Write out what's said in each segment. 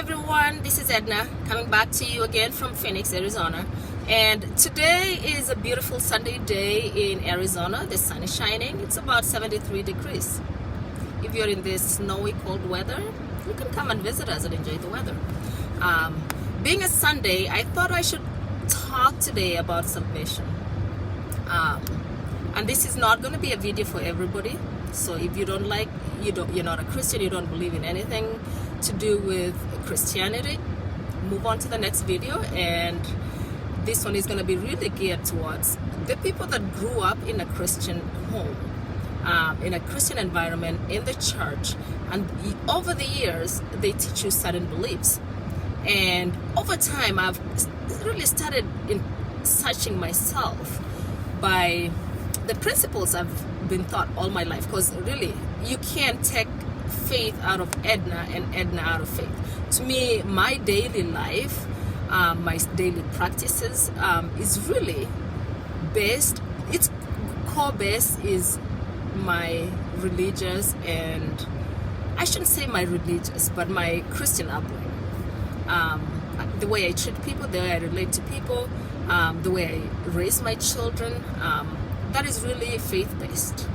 everyone, this is Edna coming back to you again from Phoenix, Arizona. And today is a beautiful Sunday day in Arizona. The sun is shining. It's about 73 degrees. If you're in this snowy, cold weather, you can come and visit us and enjoy the weather. Being a Sunday, I thought I should talk today about salvation. And this is not going to be a video for everybody. So if you don't like, you're not a Christian, you don't believe in anything to do with Christianity, move on to the next video. And this one is going to be really geared towards the people that grew up in a Christian home, in a Christian environment, in the church, and over the years they teach you certain beliefs. And over time I've really started in searching myself by the principles I've been taught all my life, because really you can't take faith out of Edna and Edna out of faith. To me, my daily life, my daily practices is really based, its core base is my religious, and I shouldn't say my religious, but my Christian upbringing. The way I treat people, the way I relate to people, the way I raise my children, that is really faith-based.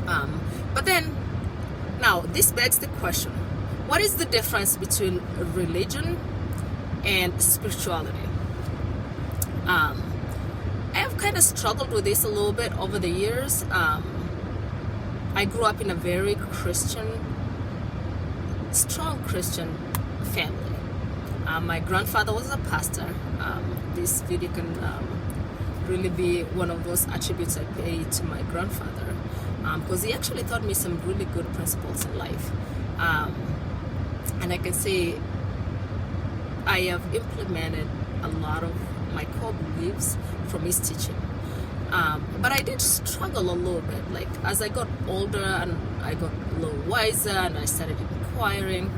But then, now this begs the question, what is the difference between religion and spirituality? I have kind of struggled with this a little bit over the years. I grew up in a very strong Christian family. My grandfather was a pastor. This video can really be one of those attributes I pay to my grandfather, because he actually taught me some really good principles in life. And I can say I have implemented a lot of my core beliefs from his teaching. But I did struggle a little bit. Like, as I got older and I got a little wiser and I started inquiring,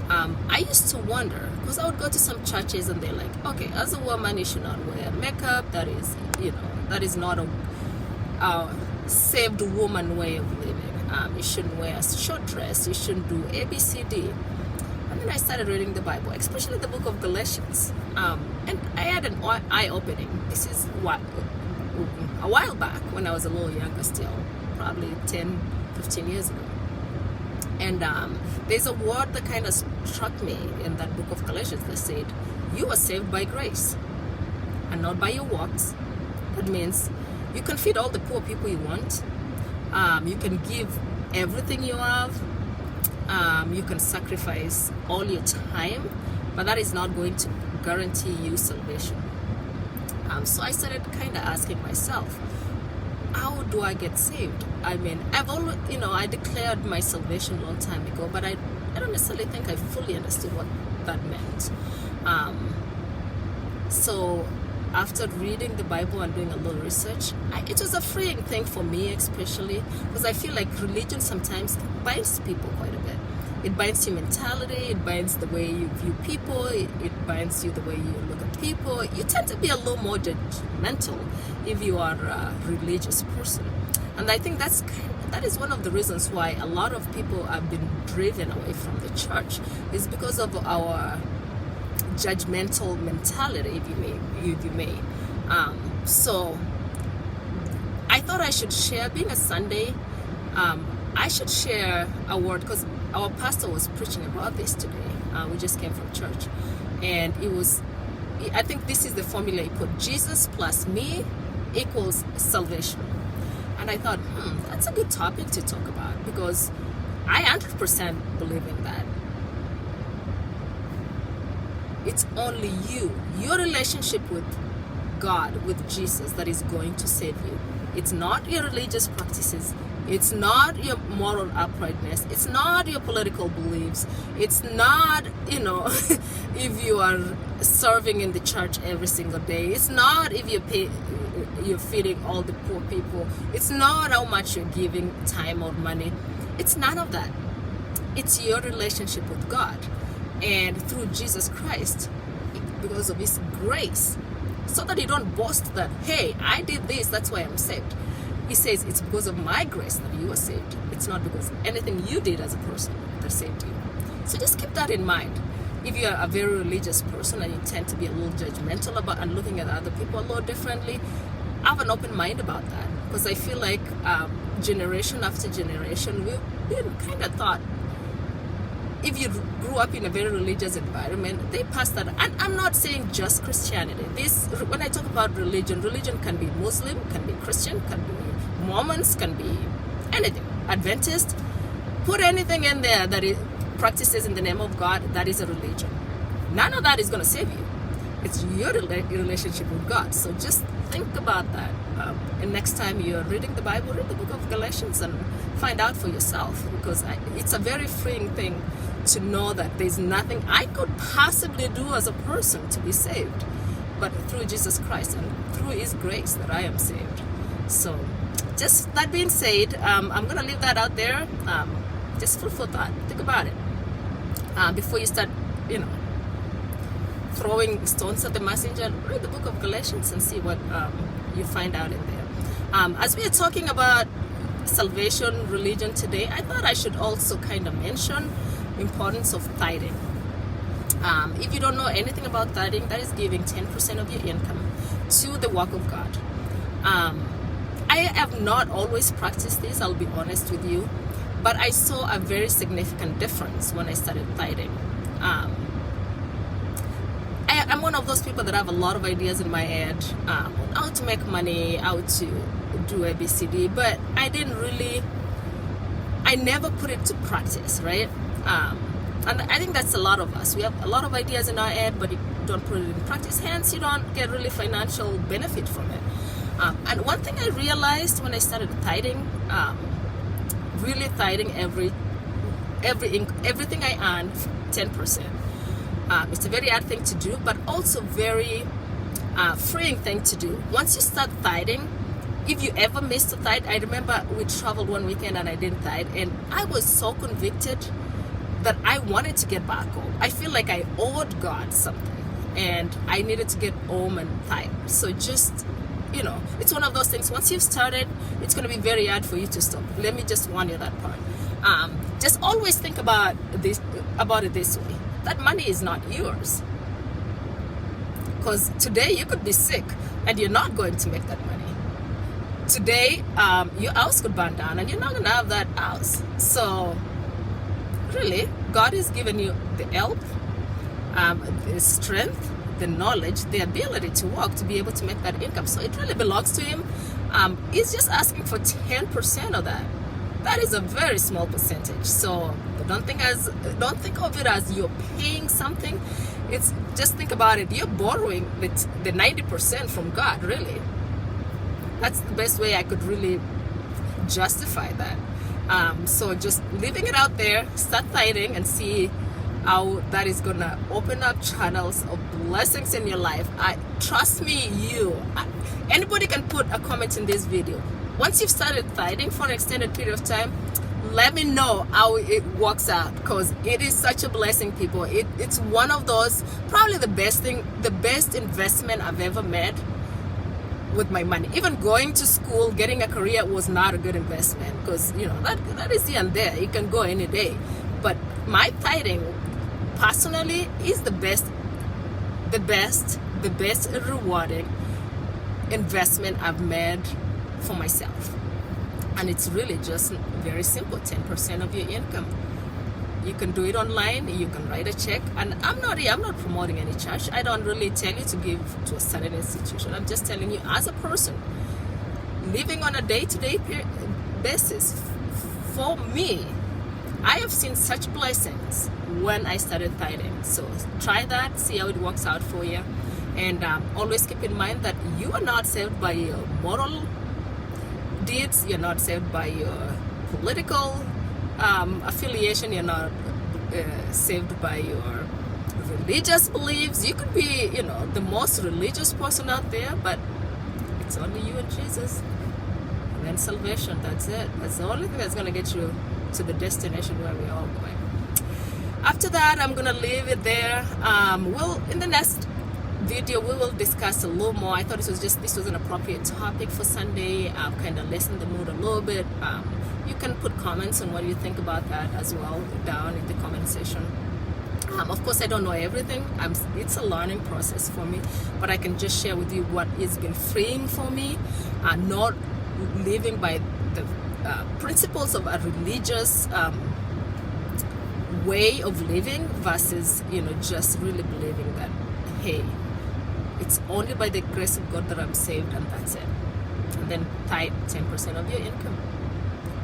I used to wonder, because I would go to some churches and they're like, okay, as a woman you should not wear makeup, that is not a saved woman way of living. You shouldn't wear a short dress, you shouldn't do ABCD. And then I started reading the Bible, especially the book of Galatians, and I had an eye-opening. This is a while back when I was a little younger still, probably 10-15 years ago. And there's a word that kind of struck me in that book of Galatians that said, you are saved by grace and not by your works. That means you can feed all the poor people you want. You can give everything you have. You can sacrifice all your time, but that is not going to guarantee you salvation. So I started kind of asking myself, how do I get saved? I mean, I've always, I declared my salvation a long time ago, but I don't necessarily think I fully understood what that meant. So after reading the Bible and doing a little research, it was a freeing thing for me, especially because I feel like religion sometimes binds people quite a bit. It binds your mentality, it binds the way you view people, it binds you the way you look at people. You tend to be a little more judgmental if you are a religious person. And I think that is one of the reasons why a lot of people have been driven away from the church, is because of our judgmental mentality, if you may. So I thought I should share, being a Sunday, I should share a word, because our pastor was preaching about this today. We just came from church, and I think this is the formula he put: Jesus plus me equals salvation. And I thought, that's a good topic to talk about, because I 100% believe in that. It's only your relationship with God, with Jesus, that is going to save you. It's not your religious practices. It's not your moral uprightness. It's not your political beliefs. It's not, if you are serving in the church every single day. It's not if you're feeding all the poor people. It's not how much you're giving time or money. It's none of that. It's your relationship with God. And through Jesus Christ, because of his grace, so that you don't boast that, hey, I did this, that's why I'm saved. He says it's because of my grace that you are saved. It's not because of anything you did as a person that saved you. So just keep that in mind. if you're a very religious person and you tend to be a little judgmental about and looking at other people a little differently, I have an open mind about that, because I feel like generation after generation we've been kind of taught, if you grew up in a very religious environment, they pass that. And I'm not saying just Christianity. When I talk about religion can be Muslim, can be Christian, can be Mormons, can be anything, Adventist. Put anything in there that it practices in the name of God, that is a religion. None of that is going to save you. It's your relationship with God. So just think about that. And next time you're reading the Bible, read the book of Galatians and find out for yourself, because it's a very freeing thing to know that there's nothing I could possibly do as a person to be saved, but through Jesus Christ and through His grace that I am saved. So just that being said, I'm going to leave that out there. Just food for thought. Think about it before you start, throwing stones at the messenger. Read the book of Galatians and see what you find out in there. As we are talking about salvation religion today, I thought I should also kind of mention importance of tithing. If you don't know anything about tithing, that is giving 10% of your income to the work of God. I have not always practiced this, I'll be honest with you, but I saw a very significant difference when I started tithing. I'm one of those people that have a lot of ideas in my head on how to make money, how to do ABCD, but I never put it to practice, right? And I think that's a lot of us. We have a lot of ideas in our head, but you don't put it in practice, hence you don't get really financial benefit from it. And one thing I realized when I started tithing, really tithing everything I earn, 10%. It's a very hard thing to do, but also very freeing thing to do. Once you start tithing, if you ever missed a tithe, I remember we traveled one weekend and I didn't tithe, and I was so convicted that I wanted to get back home. I feel like I owed God something, and I needed to get home and tithe. So just, it's one of those things. Once you've started, it's going to be very hard for you to stop. Let me just warn you that part. Just always think about it this way. That money is not yours. Because today you could be sick and you're not going to make that money. Today, your house could burn down and you're not going to have that house. So, really, God has given you the help, the strength, the knowledge, the ability to work, to be able to make that income. So it really belongs to Him. He's just asking for 10% of that. That is a very small percentage. So don't think of it as you're paying something. It's just think about it. You're borrowing the 90% from God, really. That's the best way I could really justify that. So just leaving it out there, start tithing and see how that is gonna open up channels of blessings in your life. Trust me, anybody can put a comment in this video. Once you've started tithing for an extended period of time, let me know how it works out, because it is such a blessing, people. It's one of those, probably the best investment I've ever made with my money. Even going to school, getting a career was not a good investment, because that is here and there. You can go any day. But my tithing personally is the best rewarding investment I've made for myself. And it's really just very simple, 10% of your income. You can do it online, you can write a check. And I'm not promoting any church. I don't really tell you to give to a certain institution. I'm just telling you, as a person living on a day-to-day basis, for me, I have seen such blessings when I started tithing. So try that, see how it works out for you. And always keep in mind that you are not saved by your moral deeds, you're not saved by your political affiliation, you're not saved by your religious beliefs. You could be, the most religious person out there, but it's only you and Jesus. And then salvation, that's it. That's the only thing that's going to get you to the destination where we're all going. After that, I'm going to leave it there. In the next video, we will discuss a little more. I thought this was an appropriate topic for Sunday. Kind of lessen the mood a little bit. You can put comments on what you think about that as well down in the comment section. Of course, I don't know everything. It's a learning process for me, but I can just share with you what has been freeing for me, not living by the principles of a religious way of living versus, just really believing that, hey, it's only by the grace of God that I'm saved, and that's it. And then tithe 10% of your income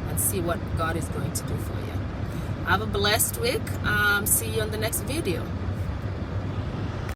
and see what God is going to do for you. Have a blessed week. See you on the next video.